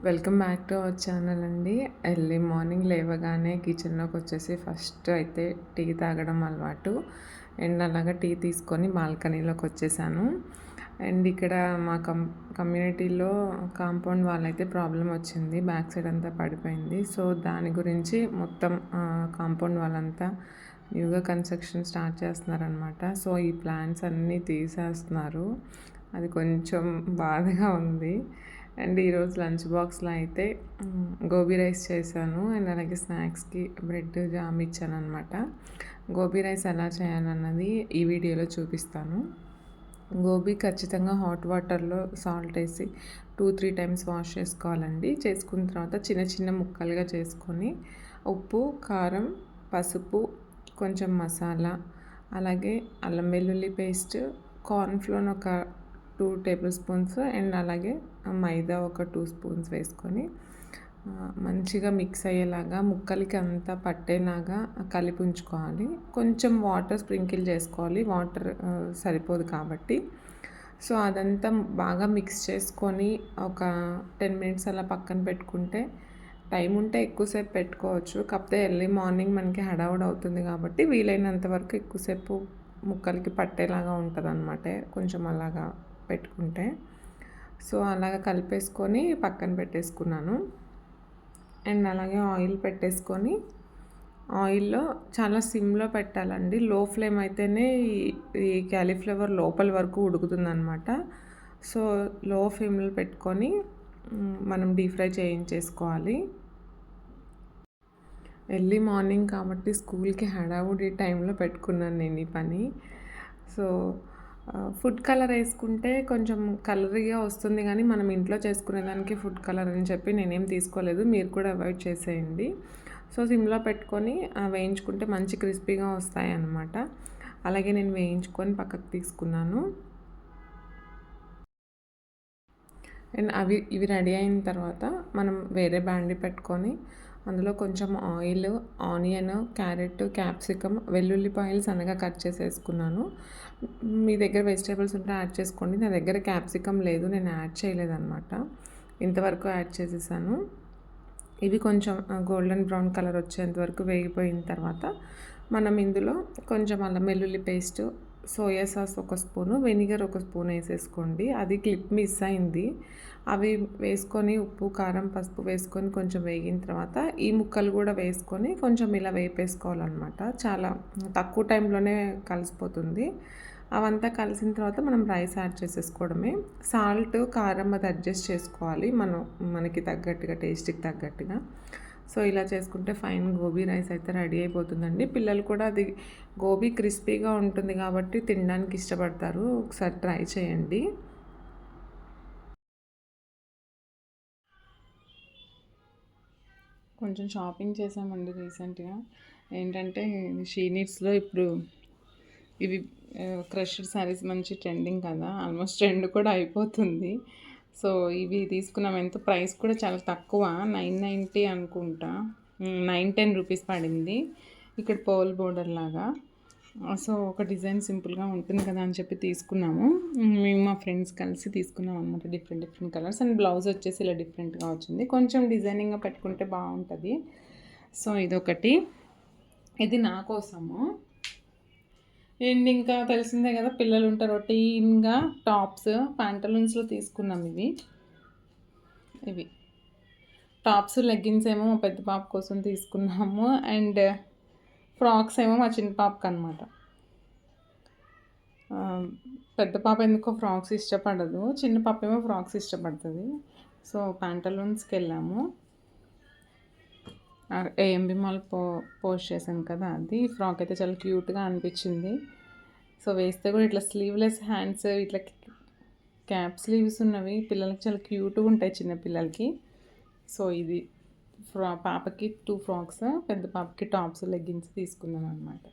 Welcome back to our channel అండి. Early morning లేవగానే కిచెన్లోకి వచ్చేసి ఫస్ట్ అయితే టీ తాగడం అలవాటు. అండ్ అలాగా టీ తీసుకొని బాల్కనీలోకి వచ్చేసాను. అండ్ ఇక్కడ మా కమ్యూనిటీలో కాంపౌండ్ వాళ్ళైతే ప్రాబ్లం వచ్చింది, బ్యాక్ సైడ్ అంతా పడిపోయింది. సో దాని గురించి మొత్తం కాంపౌండ్ వాళ్ళంతా న్యూగా కన్స్ట్రక్షన్ స్టార్ట్ చేస్తున్నారనమాట. సో ఈ ప్లాంట్స్ అన్నీ తీసేస్తున్నారు. అది కొంచెం బాధగా ఉంది. అండ్ ఈరోజు లంచ్ బాక్స్లో అయితే గోబీ రైస్ చేశాను. అండ్ అలాగే స్నాక్స్కి బ్రెడ్ జామ్ ఇచ్చాను అనమాట. గోబీ రైస్ ఎలా చేయాలన్నది ఈ వీడియోలో చూపిస్తాను. గోబీ ఖచ్చితంగా హాట్ వాటర్లో సాల్ట్ వేసి 2-3 టైమ్స్ వాష్ చేసుకోవాలండి. చేసుకున్న తర్వాత చిన్న చిన్న ముక్కలుగా చేసుకొని ఉప్పు, కారం, పసుపు, కొంచెం మసాలా, అలాగే అల్లం వెల్లుల్లి పేస్ట్, కార్న్ఫ్లోర్ ఒక 2 టేబుల్ స్పూన్స్ అండ్ అలాగే మైదా ఒక 2 స్పూన్స్ వేసుకొని మంచిగా మిక్స్ అయ్యేలాగా ముక్కలకి అంతా పట్టేలాగా కలిపి ఉంచుకోవాలి. కొంచెం వాటర్ స్ప్రింకిల్ చేసుకోవాలి, వాటర్ సరిపోదు కాబట్టి. సో అదంతా బాగా మిక్స్ చేసుకొని ఒక 10 మినిట్స్ అలా పక్కన పెట్టుకుంటే, టైం ఉంటే ఎక్కువసేపు పెట్టుకోవచ్చు. కాకపోతే ఎర్లీ మార్నింగ్ మనకి హడావుడి అవుతుంది కాబట్టి వీలైనంత వరకు ఎక్కువసేపు ముక్కలకి పట్టేలాగా ఉంటుంది అన్నమాట, కొంచెం అలాగా పెట్టుకుంటే. సో అలాగ కలిపేసుకొని పక్కన పెట్టేసుకున్నాను. అండ్ అలాగే ఆయిల్ పెట్టేసుకొని, ఆయిల్లో చాలా సిమ్లో పెట్టాలండి. లో ఫ్లేమ్ అయితేనే ఈ క్యాలీఫ్లవర్ లోపల వరకు ఉడుకుతుందనమాట. సో లో ఫ్లేమ్లో పెట్టుకొని మనం డీప్ ఫ్రై చేయించేసుకోవాలి. ఎర్లీ మార్నింగ్ కాబట్టి స్కూల్కి హడావుడి టైంలో పెట్టుకున్నాను నేను ఈ పని. సో ఫుడ్ కలర్ వేసుకుంటే కొంచెం కలరీగా వస్తుంది, కానీ మనం ఇంట్లో చేసుకునేదానికి ఫుడ్ కలర్ అని చెప్పి నేనేం తీసుకోలేదు. మీరు కూడా అవాయిడ్ చేసేయండి. సో సిమ్లో పెట్టుకొని వేయించుకుంటే మంచి క్రిస్పీగా వస్తాయి అన్నమాట. అలాగే నేను వేయించుకొని పక్కకు తీసుకున్నాను. అండ్ ఇవి రెడీ అయిన తర్వాత మనం వేరే బాండి పెట్టుకొని అందులో కొంచెం ఆయిల్, ఆనియన్, క్యారెట్, క్యాప్సికమ్, వెల్లుల్లిపాయలు సన్నగా కట్ చేసేసుకున్నాను. మీ దగ్గర వెజిటేబుల్స్ ఉంటే యాడ్ చేసుకోండి. నా దగ్గర క్యాప్సికమ్ లేదు, నేను యాడ్ చేయలేదన్నమాట. ఇంతవరకు యాడ్ చేసేసాను. ఇవి కొంచెం గోల్డెన్ బ్రౌన్ కలర్ వచ్చేంత వరకు వేగిపోయిన తర్వాత మనం ఇందులో కొంచెం అల్లం వెల్లుల్లి పేస్ట్, సోయా సాస్ ఒక స్పూను, వెనిగర్ ఒక స్పూన్ వేసేసుకోండి. అది క్లిప్ మిస్ అయింది. అవి వేసుకొని ఉప్పు, కారం, పసుపు వేసుకొని కొంచెం వేగిన తర్వాత ఈ ముక్కలు కూడా వేసుకొని కొంచెం ఇలా వేపేసుకోవాలన్నమాట. చాలా తక్కువ టైంలోనే కలిసిపోతుంది. అవంతా కలిసిన తర్వాత మనం రైస్ యాడ్ చేసేసుకోవడమే. సాల్ట్, కారం అది అడ్జస్ట్ చేసుకోవాలి మనకి తగ్గట్టుగా, టేస్ట్కి తగ్గట్టుగా. సో ఇలా చేసుకుంటే ఫైన్ గోబీ రైస్ అయితే రెడీ అయిపోతుందండి. పిల్లలు కూడా అది గోబీ క్రిస్పీగా ఉంటుంది కాబట్టి తినడానికి ఇష్టపడతారు. ఒకసారి ట్రై చేయండి. కొంచెం షాపింగ్ చేసామండి రీసెంట్గా. ఏంటంటే షీ నీడ్స్లో ఇప్పుడు ఇవి క్రష్డ్ శారీస్ మంచి ట్రెండింగ్ కదా, ఆల్మోస్ట్ ట్రెండ్ కూడా అయిపోతుంది. సో ఇవి తీసుకున్నాం. ఎంత ప్రైస్ కూడా చాలా తక్కువ, 990 అనుకుంటా, 910 రూపీస్ పడింది. ఇక్కడ పర్ల్ బోర్డర్ లాగా. సో ఒక డిజైన్ సింపుల్గా ఉంటుంది కదా అని చెప్పి తీసుకున్నాము. మేము మా ఫ్రెండ్స్ కలిసి తీసుకున్నాం అనమాట. Different colours. అండ్ బ్లౌజ్ వచ్చేసి ఇలా డిఫరెంట్గా వచ్చింది. కొంచెం డిజైనింగ్గా పెట్టుకుంటే బాగుంటుంది. సో ఇదొకటి, ఇది నా కోసము. అండ్ ఇంకా తెలిసిందే కదా, పిల్లలు ఉంటారు, రొటీన్గా టాప్స్, ప్యాంటలూన్స్లో తీసుకున్నాం. ఇవి టాప్స్, లెగ్గిన్స్ ఏమో మా పెద్ద పాప కోసం తీసుకున్నాము. అండ్ ఫ్రాక్స్ ఏమో మా చిన్న పాపకి అనమాట. పెద్ద పాప ఎందుకో ఫ్రాక్స్ ఇష్టపడదు, చిన్న పాప ఏమో ఫ్రాక్స్ ఇష్టపడుతుంది. సో ప్యాంటలూన్స్కి వెళ్ళాము. ఏఎంబి మాల్ పోస్ట్ చేశాను కదా, అది ఫ్రాక్ అయితే చాలా క్యూట్గా అనిపించింది. సో వేస్తే కూడా ఇట్లా స్లీవ్లెస్ హ్యాండ్స్, ఇట్లా క్యాప్ స్లీవ్స్ ఉన్నవి పిల్లలకి చాలా క్యూట్గా ఉంటాయి, చిన్నపిల్లలకి. సో ఇది పాపకి 2 ఫ్రాక్స్, పెద్ద పాపకి టాప్స్, లెగ్గిన్స్ తీసుకున్నాను అనమాట.